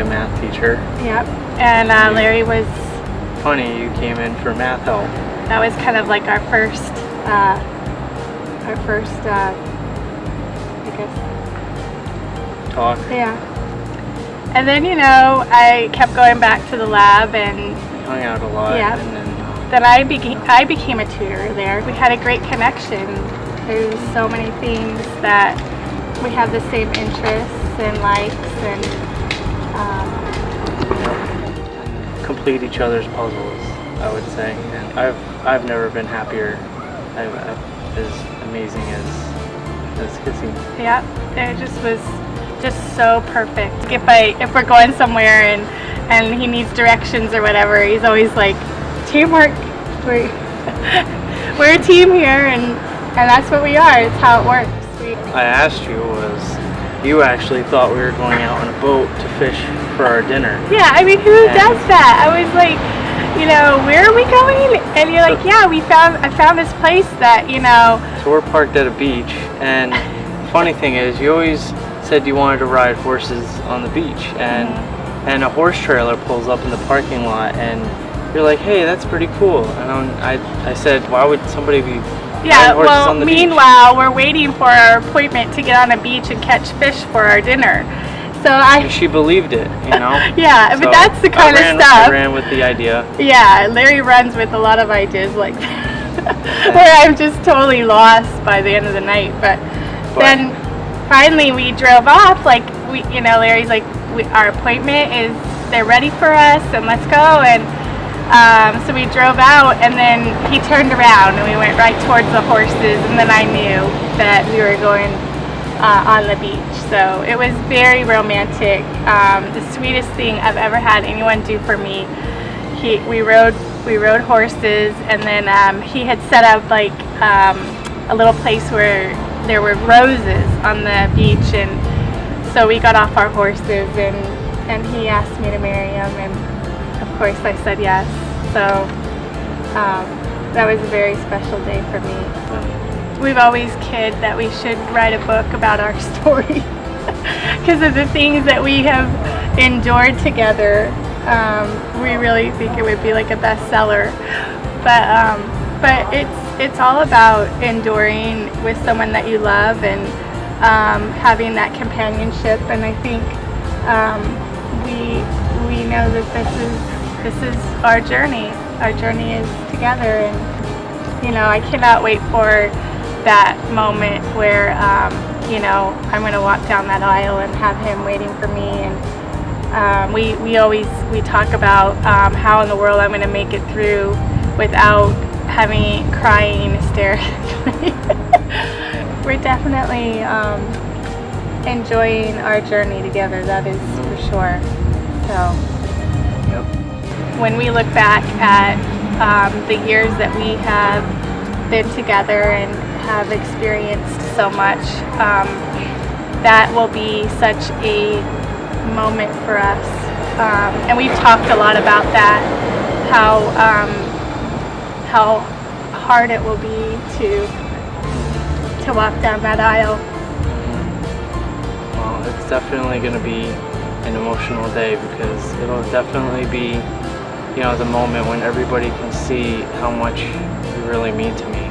a math teacher. Yep. And Larry was... Funny, you came in for math help. That was kind of like our first, I guess... Talk. Yeah. And then, you know, I kept going back to the lab and... Hung out a lot. Yeah. And then I became a tutor there. We had a great connection. There's so many things that we have the same interests and likes and complete each other's puzzles, I would say. And I've never been happier. As amazing as Kissing. Yeah, it just was just so perfect. If we're going somewhere and he needs directions or whatever, he's always like, teamwork. We're a team here, and that's what we are. It's how it works. I asked you you actually thought we were going out on a boat to fish for our dinner. Yeah, I mean, who does that? I was like, you know, where are we going? And you're like, yeah, I found this place that, you know. So we're parked at a beach, and funny thing is, you always said you wanted to ride horses on the beach, and a horse trailer pulls up in the parking lot, and you're like, hey, that's pretty cool. And I said, why would somebody be Yeah, riding horses well, on the meanwhile, we're waiting for our appointment to get on a beach and catch fish for our dinner. So she believed it, you know? Yeah, but that's the kind of stuff. I ran with the idea. Yeah, Larry runs with a lot of ideas like that, where I'm just totally lost by the end of the night. But then finally we drove off, like, Larry's like, our appointment is, they're ready for us, and let's go. And so we drove out, and then he turned around, and we went right towards the horses, and then I knew that we were going on the beach. So it was very romantic. The sweetest thing I've ever had anyone do for me. We rode horses, and then he had set up like a little place where there were roses on the beach, and so we got off our horses, and he asked me to marry him, and of course I said yes. So that was a very special day for me. We've always kidded that we should write a book about our story because of the things that we have endured together. We really think it would be like a bestseller, but it's all about enduring with someone that you love and having that companionship. And I think we know that this is our journey. Our journey is together, and I cannot wait for that moment where I'm going to walk down that aisle and have him waiting for me. And we talk about how in the world I'm going to make it through without having crying hysterically. We're definitely enjoying our journey together, that is for sure. So when we look back at the years that we have been together and have experienced so much, that will be such a moment for us. And we've talked a lot about that, how hard it will be to walk down that aisle. Well, it's definitely going to be an emotional day, because it'll definitely be, the moment when everybody can see how much you really mean to me.